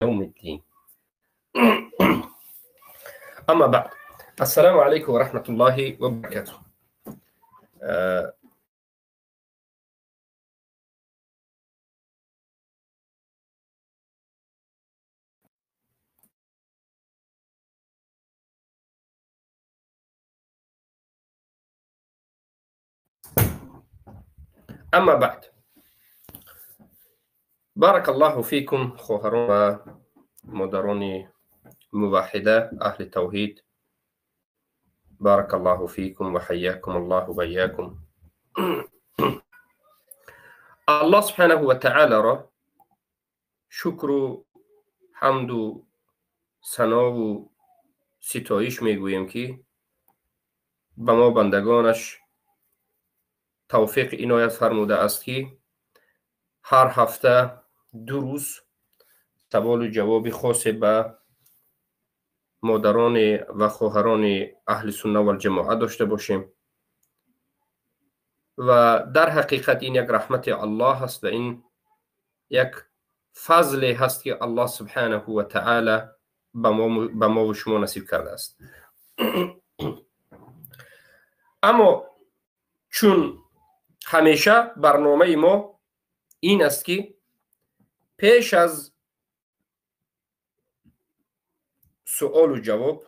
يوم الدين. أما بعد، السلام عليكم ورحمة الله وبركاته. أما بعد، بارك الله فيكم خواهران و مدرون موحده أهل التوحيد. بارك الله فيكم وحياكم الله وبياكم. الله سبحانه وتعالى را شکر و حمد و ثنا و ستایش میگوییم که به ما بندگانش توفیق عنایت فرموده است که هر هفته 2 روز سوال و جواب خاص به مادران و خواهران اهل سنت و الجماعت داشته باشیم و در حقیقت این یک رحمت الله است و این یک فضل هست که الله سبحانه و تعالی به ما و شما نصیب کرده است. اما چون همیشه برنامه ما این است که پیش از سوال و جواب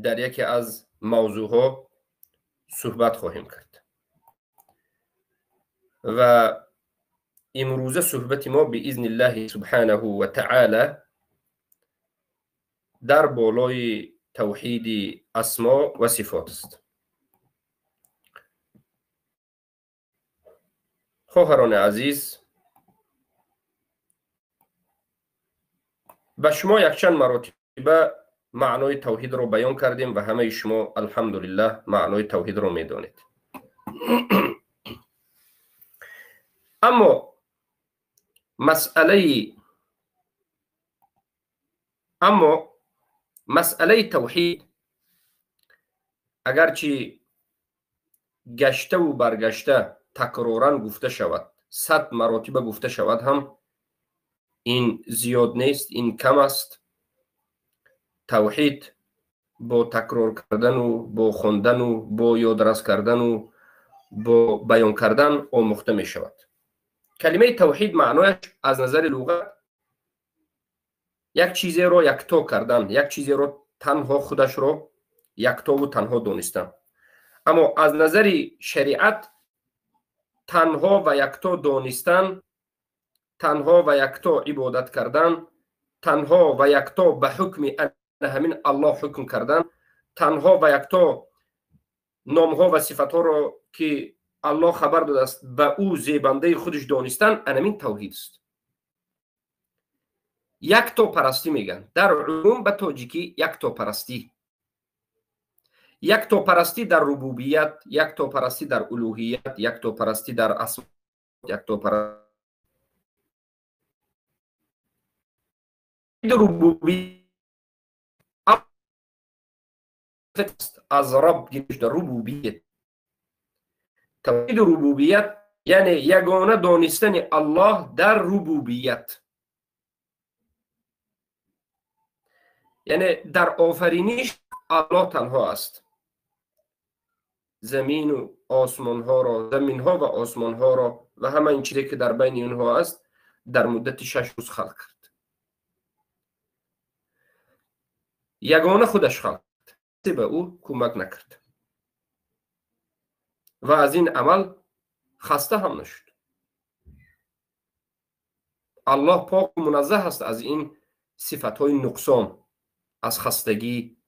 در یکی از موضوعها صحبت خواهیم کرد و امروز صحبت ما باذن الله سبحانه و تعالی در بالای توحید اسما و صفات است. خواهران عزیز، به شما یک چند مراتبه معنای توحید رو بیان کردیم و همه شما الحمدلله معنای توحید رو میدانید. اما مسئله توحید اگرچه گشته و برگشته تکرارا گفته شود، 100 مراتبه گفته شود، هم این زیاد نیست، این کم است. توحید با تکرار کردن و با خواندن و با یادرس کردن و با بیان کردن آموخته می شود. کلمه توحید معنایش از نظر لغت یک چیزی رو یکتا کردن، یک چیزی رو تنها خودش رو یکتا و تنها دانستن. اما از نظر شریعت تنها و یکتا دانستن، تنها و یکتا عبادت کردن، تنها و یکتا به حکم همین الله حکم کردن، تنها و یکتا نامها و صفتها رو که الله خبر داده است به او زیبنده خودش دانستن، همین توحید است. یکتا پرستی میگن در عموم به تاجیکی، یکتا پرستی، یکتا پرستی در ربوبیت، یکتا پرستی در الوهیت، یکتا پرستی در اسما، یکتا پرستی ربوبیت از رب گرفته ربوبیت. توحید ربوبیت یعنی یگانه دانستن الله در ربوبیت، یعنی در آفرینش الله تنها است. زمین و آسمان ها را، زمین ها و آسمان ها را و همه این چیزی که در بین اونها است در مدت 6 روز خلق کرد. یگانه خودش خلق کرد، به او کمک نکرد و از این عمل خسته هم نشد. الله پاک و منزه است از این صفت های نقصان، از خستگی،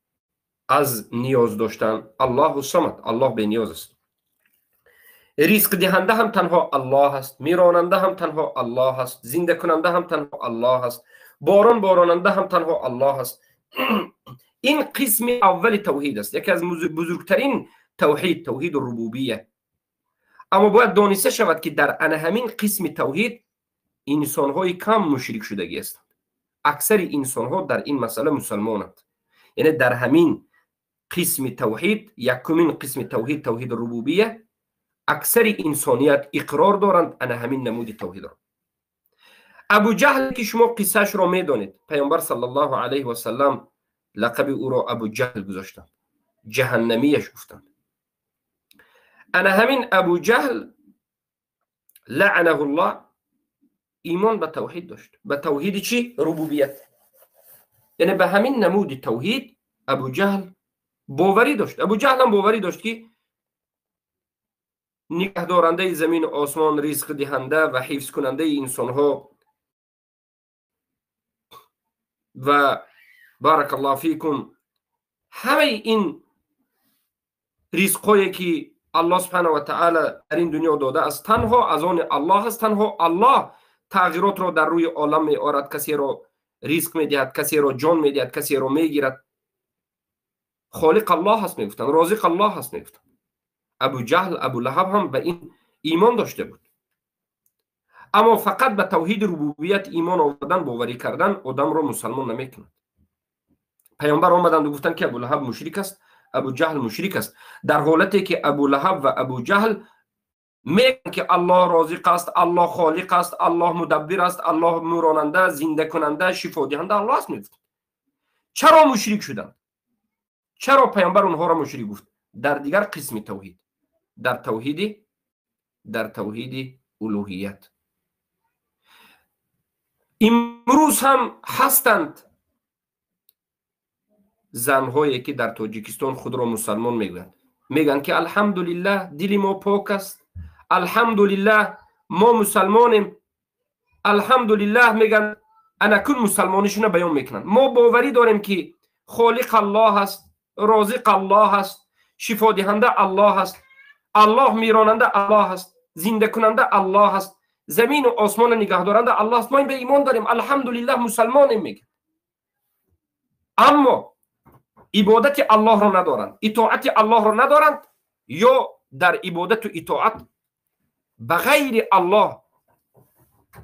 از نیاز داشتن. الله الصمد، الله به نیاز است. رزق دهنده هم تنها الله است، میراننده هم تنها الله است، زنده کننده هم تنها الله است، باران باراننده هم تنها الله است. این قسم اول توحید است، یکی از بزرگترین توحید، توحید ربوبیه. اما باید دانسته شود که در همین قسم توحید انسان‌های کم مشرک شدگی است. اکثر انسان‌ها در این مسئله مسلمانند. یعنی در همین قسم توحید، یکمین قسم توحید، توحید ربوبیه، اکثر انسانیت اقرار دارند همین نمود توحید را. ابو جهل که شما قصهش رو میدونید، پیامبر صلی الله علیه و سلم لقب او را ابو جهل گذاشتند، جهنمیش گفتند. انا همین ابو جهل لعنه الله ایمان به توحید داشت. به توحید چی؟ ربوبیت. یعنی به همین نمود توحید ابو جهل باوری داشت. ابو جهل هم باوری داشت که نگهدارنده زمین و آسمان، رزق دهنده و حفظ کننده انسان ها و بارک الله فیکم همه این رزقایی که الله سبحانه و تعالی در این دنیا داده است تنها از آن الله است. تنها الله تغییرات را در روی عالم می آورد، کسی را رزق می دهد، کسی را جان می دهد، کسی را می گیرد. خالق الله هست میگفتن، رازق الله هست میگفتن. ابو جهل، ابو لهب هم به این ایمان داشته بود. اما فقط به توحید ربوبیت ایمان آوردن، باوری کردن آدم را مسلمان نمیکند. پیامبر آمدند و گفتند که ابو لهب مشرک است، ابو جهل مشرک است، در حالتی که ابو لهب و ابو جهل میگن که الله رازق است، الله خالق است، الله مدبر است، الله میراننده، زنده کننده، شفا دهنده الله است میگفتند. چرا مشرک شدند؟ چرا پیامبر اونها را مشرک گفت؟ در دیگر قسم توحید، در توحید الوهیت. امروز هم هستند زنهایی که در تاجیکستان خود را مسلمان میگویند، میگن که الحمدلله دل ما پاک است، الحمدلله ما مسلمانیم، الحمدلله میگن انکن مسلمانیشون بیان میکنن. ما باوری داریم که خالق الله است، رازق الله است، شفا دهنده الله است، الله میراننده الله است، زنده کننده الله است، زمین و آسمان نگهدارنده الله است. ما این به ایمان داریم، الحمدلله مسلمانیم میگن. اما عبادت الله را ندارند، اطاعت الله را ندارند، یا در عبادت و اطاعت به غیر الله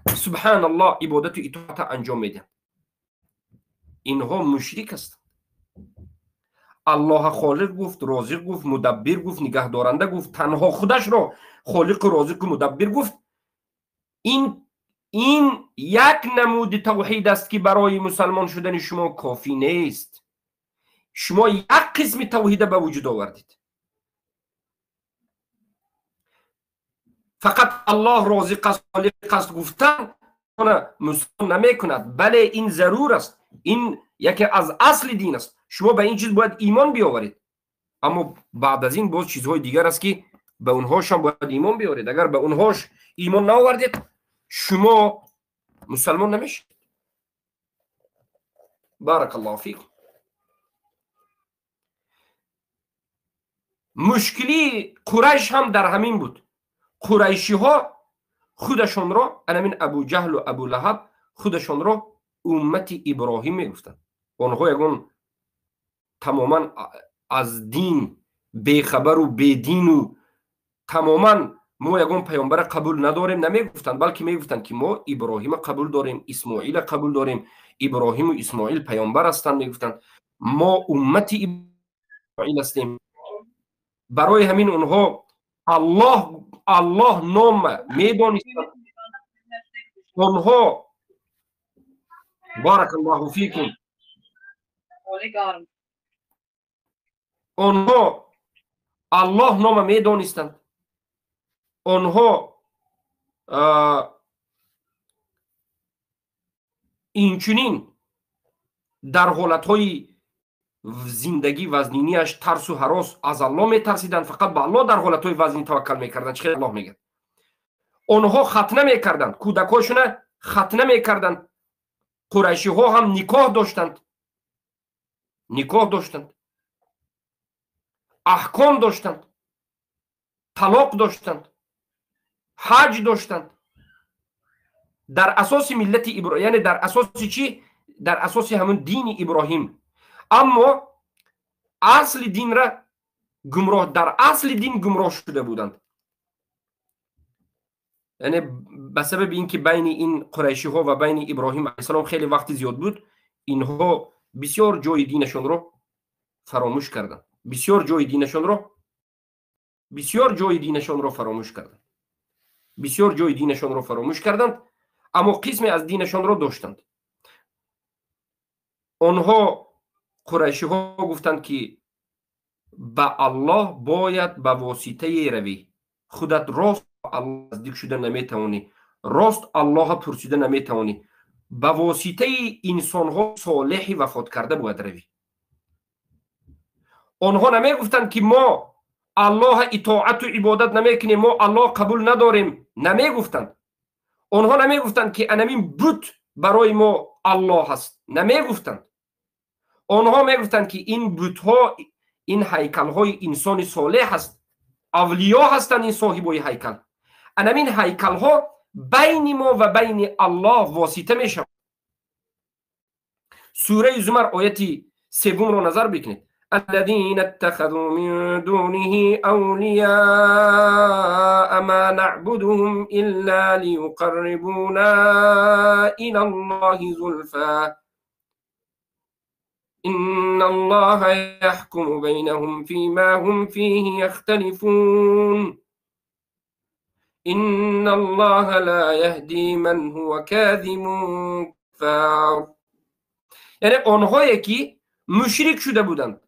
سبحان الله عبادت و اطاعت انجام میدن. اینها مشرک است. الله خالق گفت، رازق گفت، مدبر گفت، نگهدارنده گفت، تنها خودش را خالق و رازق و مدبر گفت. این یک نمود توحید است که برای مسلمان شدن شما کافی نیست. شما یک قسم توحید به وجود آوردید. فقط الله رازق است، خالق است گفتن مسلمان نمی کند. بله این ضرور است، این یکی از اصل دین است. شما به این چیز باید ایمان بیاورید. اما بعد از این باز چیزهای دیگر است که به اونهاش هم باید ایمان بیاورید. اگر به اونهاش ایمان نآوردید شما مسلمان نمیشید. بارک الله فیکم. مشکلی قریش هم در همین بود. قریشی ها خودشون را، همین ابو جهل و ابو لهب خودشون را امت ابراهیم میگفتند. آنها یگان تماما از دین بیخبر و بیدین و تماما ما یگان پیامبر قبول نداریم نمیگفتند، بلکه میگفتند که ما ابراهیم قبول داریم، اسماعیل قبول داریم، ابراهیم و اسماعیل پیامبر هستند. میگفتند ما امت اسماعیل هستیم. برای همین اونها الله نام میدانستند. اونها بارک الله فیکم، اونها الله نام میدانستند. اونها اینچنین در حالتهای زندگی وزنینیش ترس و هراس از الله میترسیدند، فقط به الله در حالتهای وزنی توکل میکردند. چه الله میگه؟ اونها ختنه میکردند، کودکاشون ختنه میکردند. قریشی ها هم نکاح داشتند، احکام داشتند، طلاق داشتند، حج داشتند، در اساس ملت ابراهیم، یعنی در اساس چی؟ در اساس همون دین ابراهیم. اما اصل دین را گمراه، در اصل دین گمراه شده بودند. یعنی به سبب اینکه بین این قریشی ها و بین ابراهیم علیه السلام خیلی وقت زیاد بود، اینها بسیار جای دینشون رو فراموش کردند. بسیار جای دینشون رو فراموش کردند. اما قسمی از دینشان را داشتند. آنها قریشی ها گفتند که به الله باید به واسطه روی، خودت راست الله نزدیک شده نمیتوانی، راست الله پرسیده نمیتوانی، به واسطه انسان ها صالحی وفات کرده باید روی. آنها نمیگفتند که ما الله اطاعت و عبادت نمیکنیم، ما الله قبول نداریم، نمیگفتند. آنها نمیگفتند که انمین بت برای ما الله هست، نمیگفتند. آنها میگفتند که این بت ها، این هیکل های انسان صالح هست، اولیا هستند این صاحبای هیکل. انمین هیکل ها بین ما و بین الله واسطه میشن. سوره زمر آیت 3 را نظر بکنید. الذين اتخذوا من دونه أولياء ما نعبدهم إلا ليقربونا إلى الله زلفى إن الله يحكم بينهم فيما هم فيه يختلفون إن الله لا يهدي من هو كاذب كفار. یعنی آنهایی که مشرک شده بودند،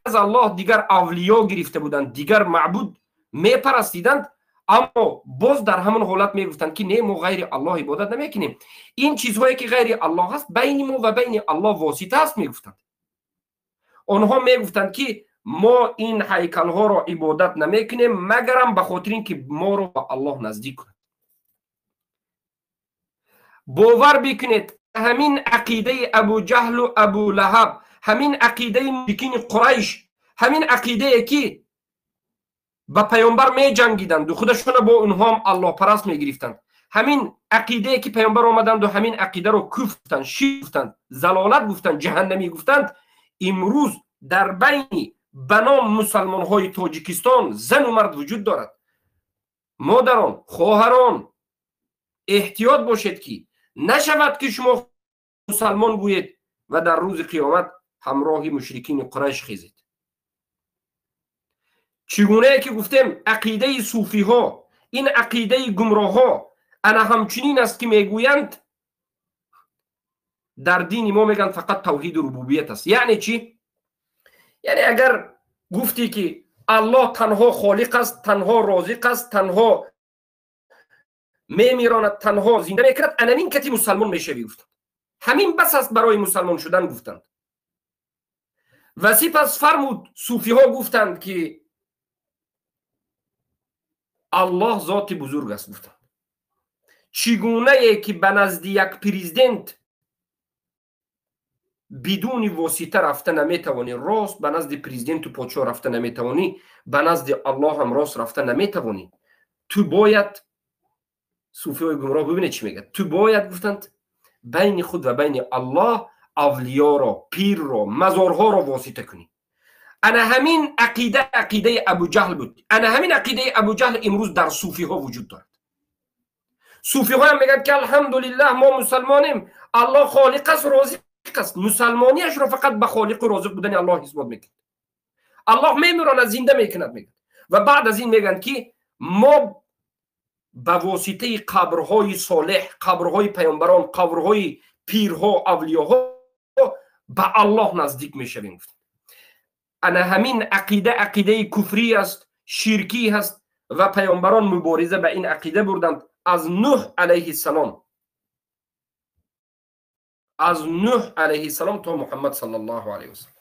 از الله دیگر اولیا گرفته بودند، دیگر معبود میپرستیدند، اما باز در همون حالت میگفتند که نه، ما غیر الله عبادت نمیکنیم، این چیزهایی که غیر الله هست بین ما و بین الله واسطه است میگفتند. آنها میگفتند که ما این هیکل ها را عبادت نمیکنیم مگرم به خاطر اینکه ما را به الله نزدیک کند. باور بکنید همین عقیده ابو جهل و ابو لهب، همین عقیده مشرکین قریش، همین عقیده که با پیامبر می جنگیدند و خودشون با اونها هم الله پرست می گرفتند، همین عقیده که پیامبر آمدند و همین عقیده رو کفر گفتند، شرک گفتند، ضلالت گفتند، جهنمی گفتند، امروز در بین بنام مسلمان های تاجیکستان زن و مرد وجود دارد. مادران، خواهران، احتیاط باشید که نشود که شما مسلمان گویید و در روز قیامت همراه مشرکین قریش خیزید. چگونه که گفتیم عقیده صوفی ها، این عقیده گمراه ها انا همچنین است که میگویند در دین ما میگن فقط توحید ربوبیت است. یعنی چی؟ یعنی اگر گفتی که الله تنها خالق است، تنها رازق است، تنها میمیراند، تنها زنده میکند، انمین کتی مسلمان میشوی گفتند. همین بس است برای مسلمان شدن گفتند. و سپس فرمود صوفی ها گفتند که الله ذات بزرگ است گفتند. چگونه ای که به نزد یک پرزیدنت بدون واسطه رفته نمیتوانی، راست به نزد پرزیدنت و پادشاه رفته نمیتوانی، به نزد الله هم راست رفته نمیتوانی. تو باید، صوفی های گمراه ببینید چی میگه، تو باید گفتند بین خود و بین الله اولیا را، پیر را، مزارها را واسطه کنی. انا همین عقیده ابو جهل بود. انا همین عقیده ابو جهل امروز در صوفی ها وجود دارد. صوفی ها هم میگن که الحمدلله ما مسلمانیم، الله خالق است، رازق است. مسلمانیش را فقط به خالق و رازق بودن الله اثبات میکنه. الله میمیراند، زنده میکند میگن. و بعد از این میگن که ما به واسطه قبرهای صالح، قبرهای پیامبران، قبرهای پیرها، اولیاها به الله نزدیک میشویم. انا همین عقیده کفری است، شرکی هست و پیامبران مبارزه به این عقیده بردند از نوح علیه السلام، از نوح علیه السلام تا محمد صلی الله علیه وسلم.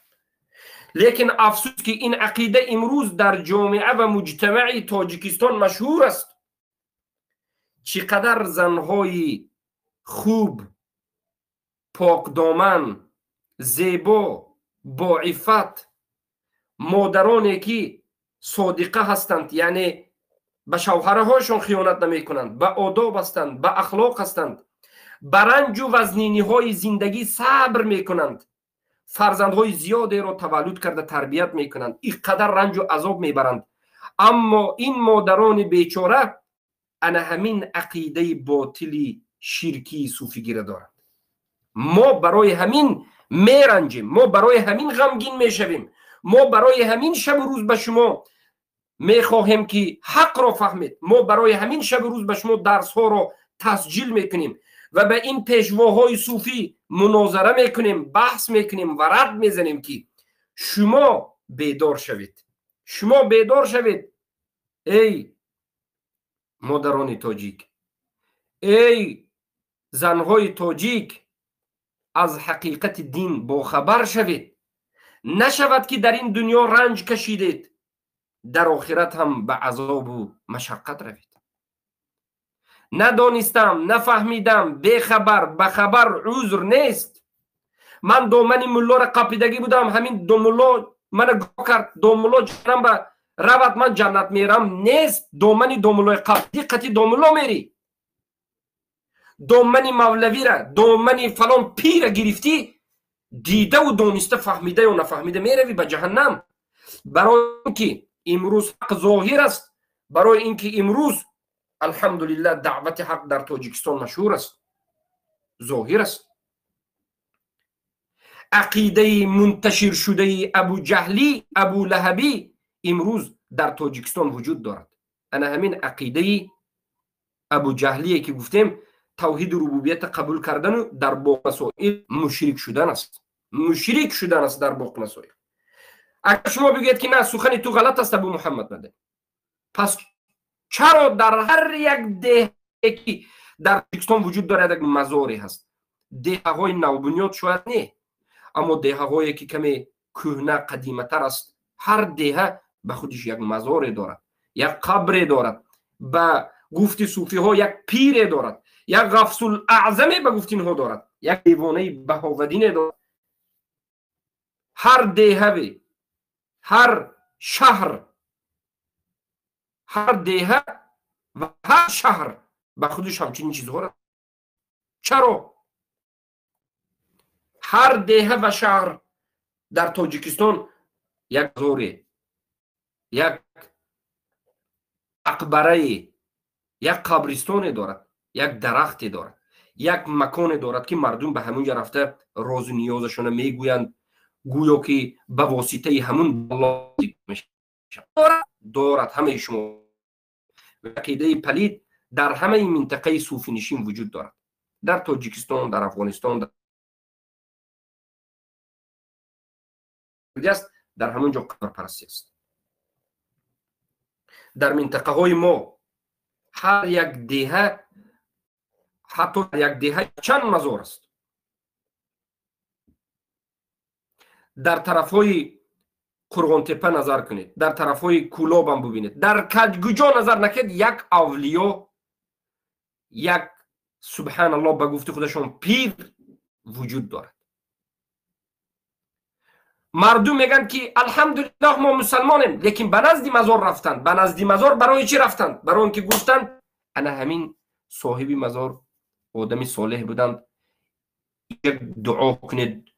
لیکن افسوس که این عقیده امروز در جامعه و مجتمع تاجیکستان مشهور است. چقدر زنهای خوب، پاکدامن، زیبا، با عفت، مادرانی که صادقه هستند، یعنی به شوهرهاشون خیانت نمی کنند، به آداب هستند، به اخلاق هستند، به رنج و وزنینی های زندگی صبر می کنند، فرزندهای زیادی را تولد کرده تربیت می کنند، اینقدر رنج و عذاب می برند. اما این مادران بیچاره انا همین عقیده باطلی شرکی صوفیگیره دارند. ما برای همین می رنجیم، ما برای همین غمگین می شویم، ما برای همین شب و روز به شما می خواهیم که حق را فهمید، ما برای همین شب و روز به شما درس ها را تسجیل می کنیم، و به این پیشواهای صوفی مناظره میکنیم، بحث میکنیم و رد میزنیم که شما بیدار شوید، شما بیدار شوید ای مادران تاجیک، ای زنهای تاجیک، از حقیقت دین با خبر شوید. نشود که در این دنیا رنج کشیدید، در آخرت هم به عذاب و مشقت روید. ندانستم، نفهمیدم، بخبر، بخبر عذر نیست. من دامن ملا را قاپیدگی بودم، همین دو ملا من گاه کرد، دو ملا جانم به روت من جنت میرم. نیست، دامن دو ملا قاپیدی قطی دو ملا میری. دامن مولوی را، دامن فلان پیر گرفتی، دیده و دانسته، فهمیده و نفهمیده میروی به جهنم. برای اینکه امروز حق ظاهر است، برای اینکه امروز الحمدلله دعوت حق در تاجیکستان مشهور است، ظاهر است. عقیده منتشر شده ابو جهلی، ابو لهبی امروز در تاجیکستان وجود دارد. انا همین عقیده ابو جهلی که گفتیم توحید ربوبیت قبول کردن و در باقی مسائل مشرک شدن است، مشرک شدن است در باقی مسائل. اگر شما بگید که نه سخن تو غلط است ابو محمد مده، پس چرا در هر یک دهه که در تاجیکستان وجود دارد یک مزاری هست؟ دهه های نوبنیاد شاید نه، اما دهه هایی که کمی کهنه قدیمه تر است، هر دهه به خودش یک مزار دارد، یک قبر دارد، به گفت صوفی ها یک پیر دارد، یک غوث الاعظم به گفت اینها دارد، یک دیوانه بهاودین دارد. هر دهه، هر شهر، هر دهه و هر شهر به خودش همچین چیزها دارد. چرا؟ هر دهه و شهر در تاجیکستان یک زوره، یک مقبره، یک قبرستان دارد، یک درخت دارد، یک مکان دارد که مردم به همونجا رفته راز و نیازشون میگویند، گویا که به واسطه همون الله میشه. دارد همه شما عقیده پلید در همه منطقه صوفی نشین وجود دارد، در تاجیکستان، در افغانستان، در همونجا قبر پرستی است. در منطقه های ما هر یک دهه، حتی یک دهه چند مزار است. در طرف های قرغان تپه نظر کنید، در طرف های کولاب هم ببینید، در کجا نظر نکنید یک اولیا، یک سبحان الله به گفت خودشون پیر وجود دارد. مردم میگن که الحمدلله ما مسلمانیم، لیکن به نزد مزار رفتند. به نزد مزار برای چی رفتند؟ برای اینکه گفتند انا همین صاحب مزار آدمی صالح بودند، یک دعا کنید،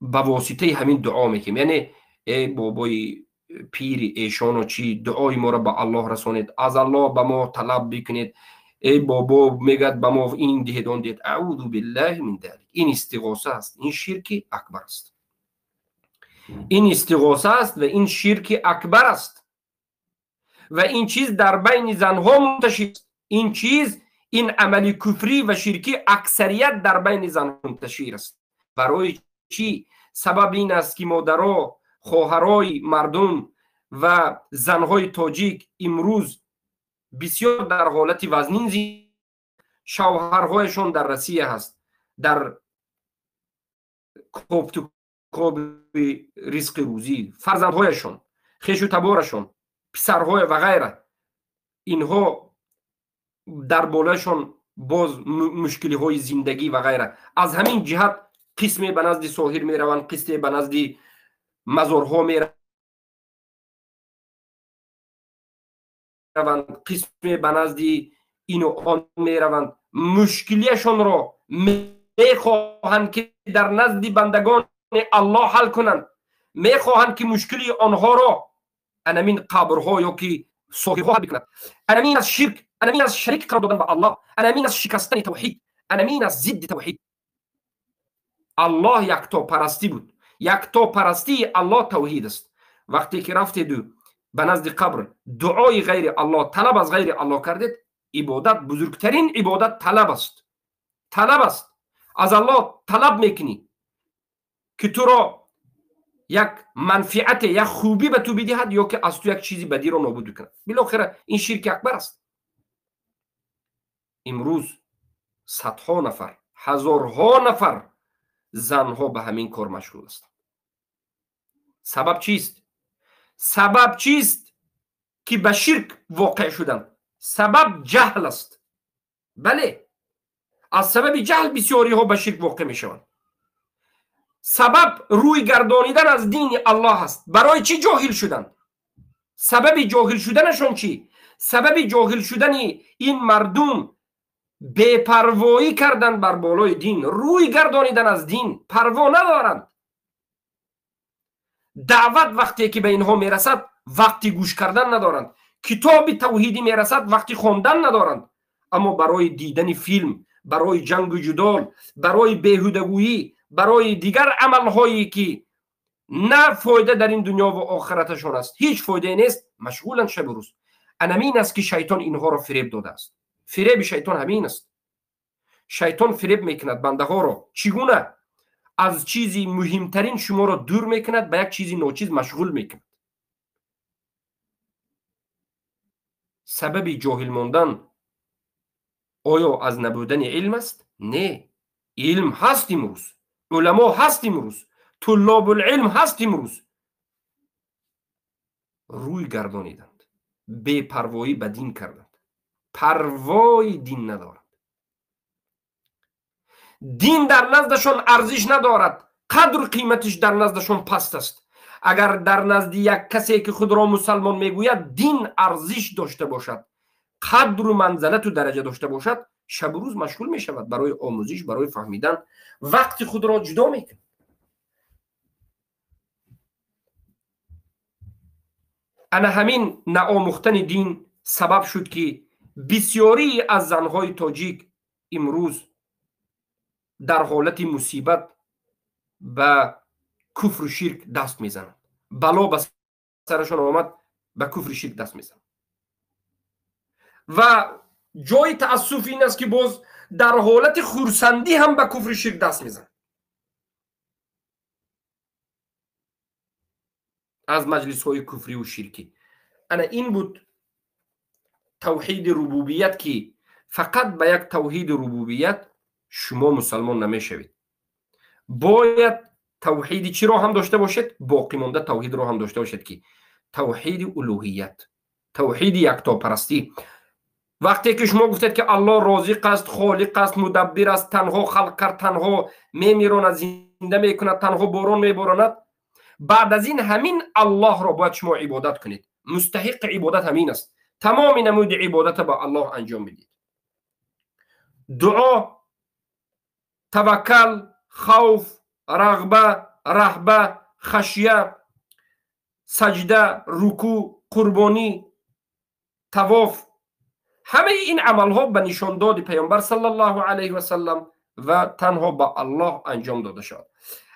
به واسطه همین دعا میکنیم، یعنی ای بابای پیر ایشان و چی دعای ما را به الله رسانید، از الله به ما طلب بکنید، ای بابا میگد به ما این دهید آن دهید. اعوذ بالله من ذلک. این استغاثه است، این شرک اکبر است. این استغاثه است و این شرک اکبر است و این چیز در بین زنها منتشر است. این چیز، این عملی کفری و شرکی اکثریت در بین زنها منتشر است. برای چی؟ سبب این است که مادرها، خواهرای مردم و زنهای تاجیک امروز بسیار در حالت وزنین زی، شوهرهایشان در روسیه هست، در کوب رزق روزی، فرزندهایشان، خویش و تبارشان، پسرهای و غیره، اینها در بالایشان باز مشکلی های زندگی و غیره. از همین جهت قسمی به نزد ساحر می روند، قسمی به نزد مزارها می روند، قسمی به نزد این و آن می روند. مشکلیشان را می خواهند که در نزد بندگان الله حل کنند، می خواهند که مشکلی آنها را انمین قبرها یا که صاحبها حل بکنند. انمین از شرک، انمین از شریک قرار دادن به الله، انمین از شکستن توحید، انمین از ضد توحید. الله یکتا پرستی بود، یکتا پرستی الله توحید است. وقتی که رفتید به نزد قبر دعای غیر الله، طلب از غیر الله کردید، عبادت بزرگترین عبادت طلب است. طلب است. از الله طلب میکنی که تو را یک منفعت یک خوبی به تو بدهد یا که از تو یک چیزی بدی را نابود کند. بالاخره این شرک اکبر است. امروز صدها نفر، هزارها نفر زنها به همین کار مشغول است. سبب چیست؟ سبب چیست که به شرک واقع شدند؟ سبب جهل است. بله، از سبب جهل بسیاری ها به شرک واقع می شوند. سبب روی گردانیدن از دین الله است. برای چی جاهل شدند؟ سبب جاهل شدنشون چی؟ سبب جاهل شدن این مردم بی‌پروایی کردن بر بالای دین، روی گردانیدن از دین، پروا ندارند. دعوت وقتی که به اینها میرسد وقتی گوش کردن ندارند. کتاب توحیدی میرسد وقتی خواندن ندارند. اما برای دیدن فیلم، برای جنگ و جدال، برای بیهودگویی، برای دیگر عملهایی که نه فایده در این دنیا و آخرتشون است، هیچ فایده نیست، مشغولن شب و روز. همین است که شیطان اینها را فریب داده است. فریب شیطان همین است. شیطان فریب میکند بنده ها را. چگونه؟ از چیزی مهمترین شما را دور میکند، به یک چیزی ناچیز مشغول میکند. سبب جاهل ماندن آیا از نبودن علم است؟ نه، علم هست امروز، علما هست امروز، طلاب العلم هست امروز. روی گردانیدند، بے پروایی به دین کردند، پروای دین ندارند. دین در نزدشون ارزش ندارد، قدر قیمتش در نزدشون پست است. اگر در نزد یک کسی که خود را مسلمان میگوید دین ارزش داشته باشد، قدر و منزلت و درجه داشته باشد، شب و روز مشغول می شود برای آموزش، برای فهمیدن، وقت خود را جدا میکند. انا همین ناآموختن دین سبب شد که بسیاری از زنهای تاجیک امروز در حالت مصیبت به کفر و شرک دست میزنند. بلا به سرشون آمد، به کفر و شرک دست میزنند. و جای تأسف این است که باز در حالت خرسندی هم به کفر و شرک دست میزنند. از مجلس های کفری و شرکی. انا این بود توحید ربوبیت که فقط به یک توحید ربوبیت شما مسلمان نمیشوید. باید توحید چی را هم داشته باشید؟ باقی مانده توحید را هم داشته باشید که توحید الوهیت، توحید یکتاپرستی. وقتی که شما گفتید که الله رازق است، خالق است، مدبر است، تنها خلق کرد، تنها میمیراند، زنده میکند، تنها باران میباراند، بعد از این همین الله را باید شما عبادت کنید. مستحق عبادت همین است. تمام نمود عبادت با الله انجام بدید. دعا، توکل، خوف، رغبه، رهبه، خشیه، سجده، رکوع، قربانی، طواف، همه این عملها به نشان داد پیامبر صلی الله علیه و سلم و تنها با الله انجام داده شد.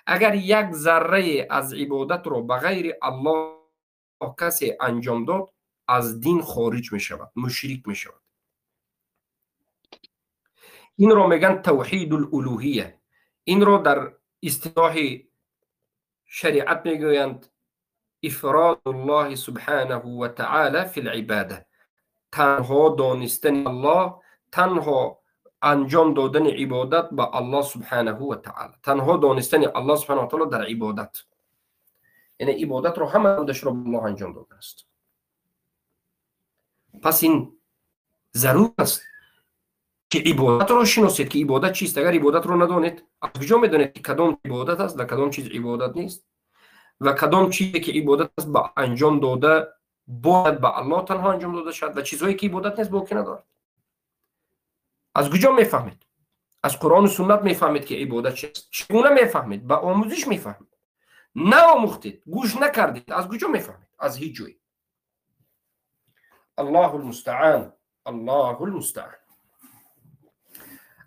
اگر یک ذره از عبادت رو به غیر الله کسی انجام داد، از دین خارج می شود، مشرک می شود. این رو میگن توحید الالوهیه. این رو در اصطلاح شریعت میگویند افراد الله سبحانه و تعالی فی العباده. تنها دانستن الله، تنها انجام دادن عبادت به الله سبحانه و تعالی، تنها دانستن الله سبحانه و تعالی در عبادت. یعنی عبادت رو همه خودش رو به الله انجام داده است. پس این ضرور است که عبادت رو شناسید که عبادت چیست. اگر عبادت رو ندانید، از کجا میدونید که کدام عبادت است و کدام چیز عبادت نیست و کدام چیزی که عبادت است با انجام داده باید به الله تنها انجام داده شد و چیزهایی که عبادت نیست باقی ندارد. از کجا میفهمید؟ از قرآن و سنت میفهمید که عبادت چیست. چگونه میفهمید؟ با آموزش میفهمید. نه آموختید، گوش نکردید، از کجا میفهمید؟ از هیچ جایی. الله المستعان، الله المستعان.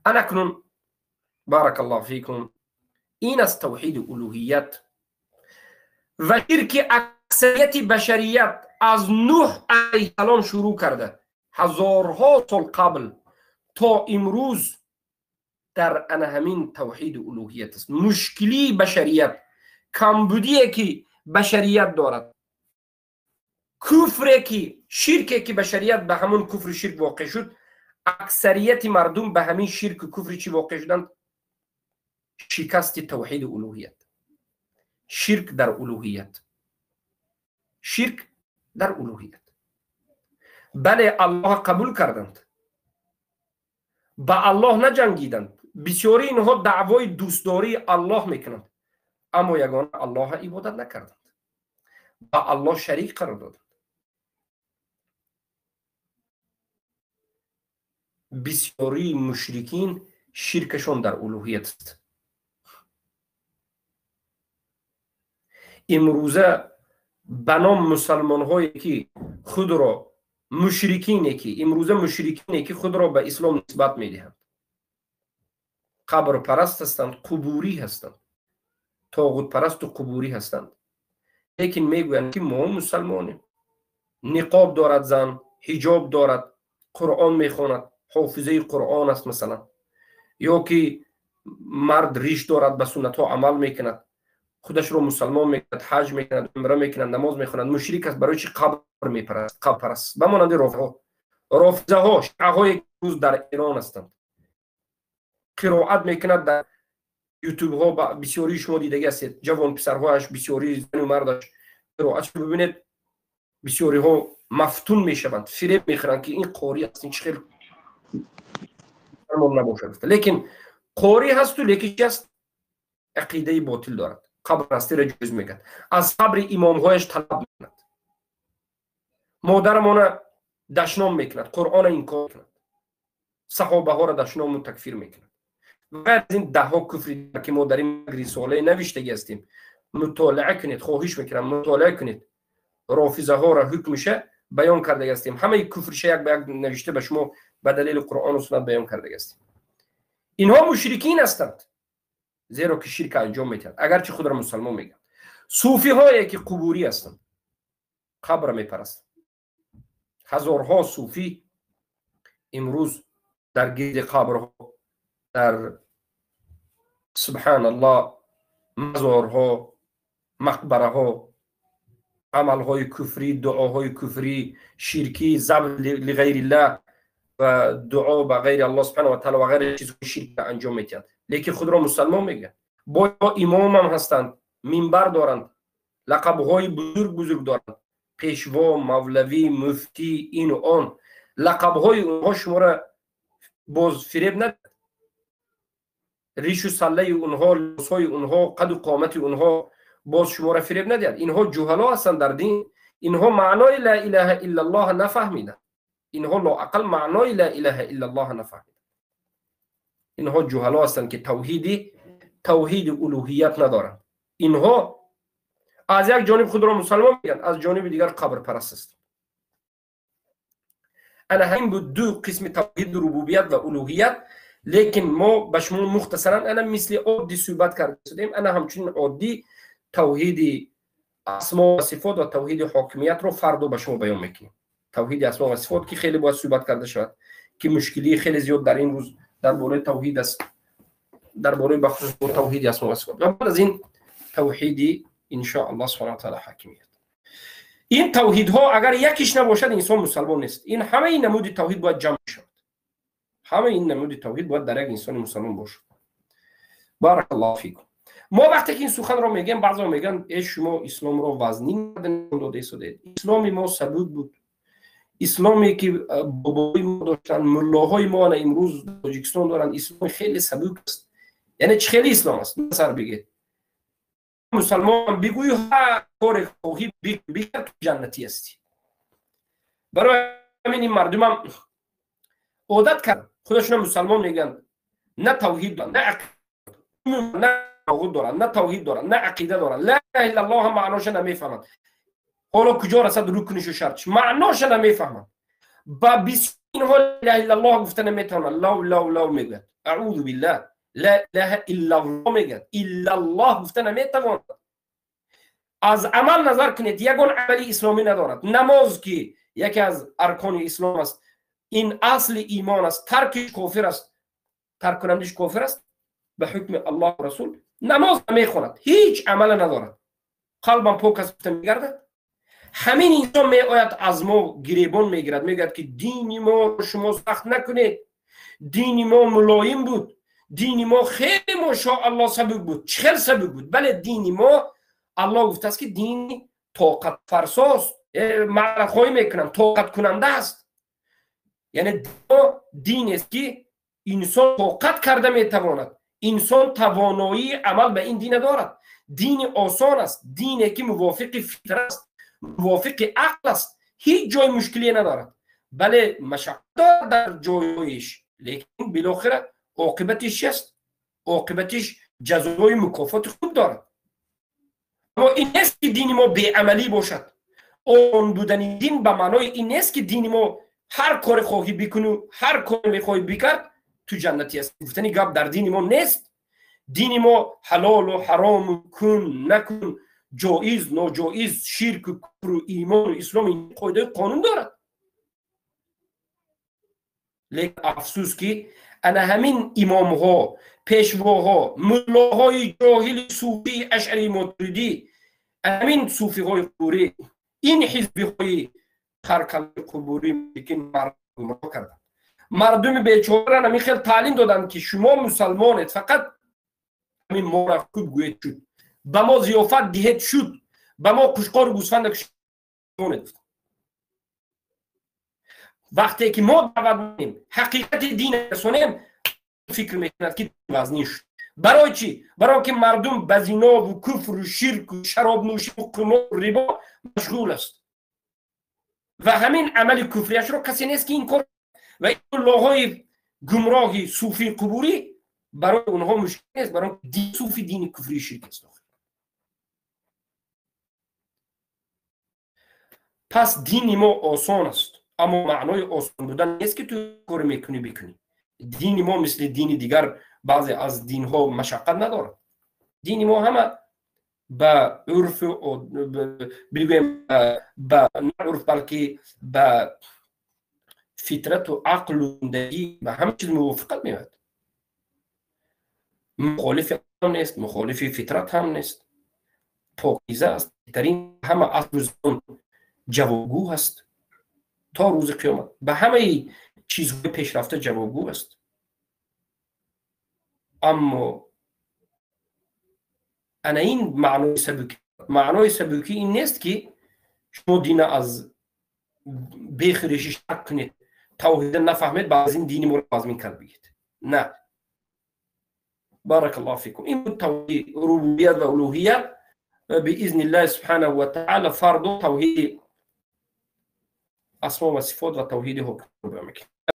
انا اکنون بارک الله فیکم، این از توحید الوهیت و شرک اکثریت بشریت از نوح علیه السلام شروع کرده، هزارها سال قبل تا امروز در انا همین توحید الوهیت است. مشکلی بشریت، کمبودی که بشریت دارد، کفری که شرکی که بشریت به همون کفر شرک واقع شد، اکثریت مردم به همین شرک و کفر چی واقع شدند؟ شکست توحید الوهیت، شرک در الوهیت، شرک در الوهیت. بله الله قبول کردند، با الله نجنگیدند، بسیاری اینها دعوای دوستداری الله میکنند، اما یگانه الله عبادت نکردند، با الله شریک قرار دادند. بسیاری مشرکین شرکشون در الوهیت است. امروزه به نام مسلمان هایی که خود را مشرکینی که امروزه مشرکینی که خود را به اسلام نسبت میدهند، قبر پرست هستند، قبوری هستند، طاغوت پرست و قبوری هستند، لیکن میگویند که ما مسلمانیم. نقاب دارد زن، حجاب دارد، قرآن میخواند، حافظه قرآن است مثلا، یا که مرد ریش دارد، به سنت ها عمل میکند، خودش رو مسلمان میکند، حج میکند، عمره میکند، نماز میخواند، مشرک است. برای چی قبر میپرست؟ قبر پرست. بمانند رافضه ها، شیعه های روز در ایران هستند، قرائت میکند در یوتیوب ها، بسیاری شما دیده هستید، جوان پسرهایش، بسیاری زن و مردش قرائتش رو ببینید، بسیاری ها مفتون میشوند، فریب میخورند که این قاری است، این خیلی مسلمان نباشد. لیکن قاری هست و لیکن چی است؟ عقیده باطل دارد، قبر پرستی را جایز میکند، از قبر امام هایش طلب میکند، مادرمان دشنام میکند، قرآن انکار میکند، صحابه ها را دشنام و تکفیر میکند. غیر از این ده ها کفری که ما در این رساله نوشته هستیم، مطالعه کنید، خواهش میکنم مطالعه کنید. رافضه ها را حکمش بیان کرده هستیم، همه کفرش یک به یک نوشته به شما به دلیل قرآن و سنت بیان کرده هستیم. اینها مشرکین هستند، زیرا که شرک انجام میدهند، اگرچه خود را مسلمان میگن. صوفی هایی که قبوری هستند، قبر میپرستند. هزارها صوفی امروز در گرد قبرها، در سبحان الله مزارها، مقبره ها، عملهای کفری، دعاهای کفری، شرکی، ذبح لغیر الله و دعا به غیر الله سبحانه و تعالی و غیر چیزهای شرک انجام میدهند، لیکن خود را مسلمان میگن. با امام هم هستند، منبر دارند، لقبهای بزرگ دارند، پیشوا، مولوی، مفتی، این و آن. لقبهای اونها شما را باز فریب ندهد. ریش و سله اونها، لباسهای اونها، قد و قامت اونها باز شما را فریب ندهد. اینها جهلا هستند در دین، اینها معنای لا اله الا الله نفهمیدند، اینها لااقل معنای لا اله الا الله نفهمیدند. اینها جهلا هستند که توحید الوهیت ندارند. اینها از یک جانب خود را مسلمان میگن، از جانب دیگر قبر پرست است. انا همین بود دو قسم توحید ربوبیت و الوهیت. لیکن ما به شما مختصرا انا مثل عادی صحبت کرده شدیم، انا همچنین عادی توحید اسما و صفات و توحید حاکمیت رو فردا به شما بیان میکنیم. توحید اسما و صفات که خیلی باید صحبت کرده شود، که مشکلی خیلی زیاد در این روز درباره توحید است، درباره بخصوص توحید اسما و صفات. و بعد از این توحید ان شاء الله سبحانه و تعالی حاکمیت. این توحید ها اگر یکیش نباشد انسان مسلمان نیست. این همه این نمود توحید باید جمع شود، همه این نمود توحید باید در یک انسان مسلمان باشد. بارک الله فیکم. ما وقتی که این سخن رو میگیم، بعضا میگن ای شما اسلام رو وزنی داده شده. اسلامی ما سبود بود، اسلامی که بابای ما داشتن، ملاهای ما امروز تاجیکستان دارن، اسلام خیلی سبود است. یعنی چه خیلی اسلام است؟ مثلا بگید مسلمان بگوی هر کار خواهی بکر تو جنتی هستی. برای همین این مردم هم عادت کرد خودشون مسلمان میگن، نه توحید دارن، نه عقیده، نه توحید دارن، نه توحید دارن، نه عقیده دارن، لا اله الا الله هم معناش نمیفهمند. حالا کجا رسد رکنش و شرطش معناش نمیفهمند. با بیس اینها لا اله الا الله گفتن نمیتونن، لا میگن، اعوذ بالله، لا اله الا الله میگن، الا الله گفتن نمیتونن. از عمل نظر کنید، یگان عملی اسلامی ندارد. نماز که یکی از ارکان اسلام است، این اصل ایمان است، ترکش کافر است. ترک کنندش کافر است به حکم الله و رسول. نماز میخواند، هیچ عمل ندارد، قلبم پاک است میگردد. همین انسان می آید از ما گریبان میگیرد، میگوید که دین ما شما سخت نکنید، دین ما ملایم بود، دین ما خیلی ماشاءالله سبک بود. چه سبک بود؟ بله دین ما الله گفته است که دین طاقت فرساست، معرض خواهی میکنم طاقت کننده است. یعنی دین است که انسان طاقت کرده میتواند، انسان توانایی عمل به این دین دارد. دین آسان است، دینی که موافق فطرت است، موافق عقل است، هیچ جای مشکلی ندارد. بله مشقت در جایش، لیکن بالاخره عاقبتش است، عاقبتش جزای مکافات خوب دارد. اما این نیست که دین ما بی‌عملی باشد. آن بودن دین به معنای این نیست که دین ما هر کار خواهی بکنی، هر کار میخوای بکرد تو جنتی است. گفتنی گپ در دین ما نیست. دین ما حلال و حرام، کن نکن، جایز ناجایز، شرک و کفر و ایمان و اسلام این قاعده قانون دارد. لیکن افسوس که انا همین امام ها، پیشواها، ملاهای جاهل صوفی اشعری ماتریدی، همین صوفی های قبوری، این حزبی های خرکل قبوری که مردم گمراه کردن، مردم بیچاره را خیلی تعلیم دادن که شما مسلمانید، فقط همین ما را خوب گوید شد، به ما ضیافت دهید شد، به ما قشقار و گوسفند کشید. وقتی که ما دعوت می‌کنیم حقیقت دین رسونیم، فکر میکند که وزنی شد. برای چی؟ برای که مردم به زنا و کفر و شرک و شراب نوشی و قمار و ربا مشغول است و همین عمل کفریش رو کسی نیست که این کار و این الله‌های گمراهی صوفی قبوری برای اونها مشکل نیست، برای دین صوفی دین کفری شرک است. پس دین ما آسان است، اما معنای آسان بودن نیست که تو کار میکنی بکنی. دین ما مثل دین دیگر بعضی از دین ها مشقت نداره. دین ما همه به عرف بگویم به عرف بلکه به فطرت و عقل و زندگی به همه چیز موافقت میاد. مخالف هم نیست، مخالف فطرت هم نیست، پاکیزه است. بهترین همه اصل جوابگو هست تا روز قیامت، به همه چیزهای پیشرفته جوابگو است. اما انا این معنای سبکی این نیست که شما دین از بیخیرشی شک کنید، توحید نفهمید بعد از این دین ما رو آزمین کرد بگید. نه، بارک الله فیکم. این توحید ربوبیت و الوهیت باذن الله سبحانه و تعالی فرض توحید اسماء و صفات و توحید حکم میکنه.